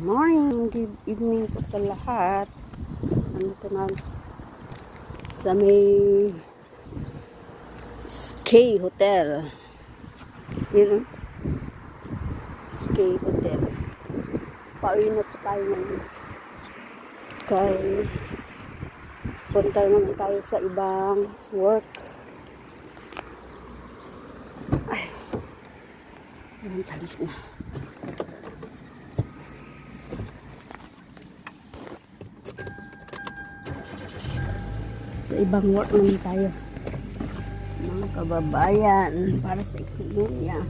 morning, good evening po sa lahat. Nandito na sa may Sky Hotel. Yun, Sky Hotel. Pauwi na po tayo ngayon. Kay punta naman tayo sa ibang work. Ay, ang talis na. Sa ibang work naman tayo, mga kababayan, para sa ekonomiya.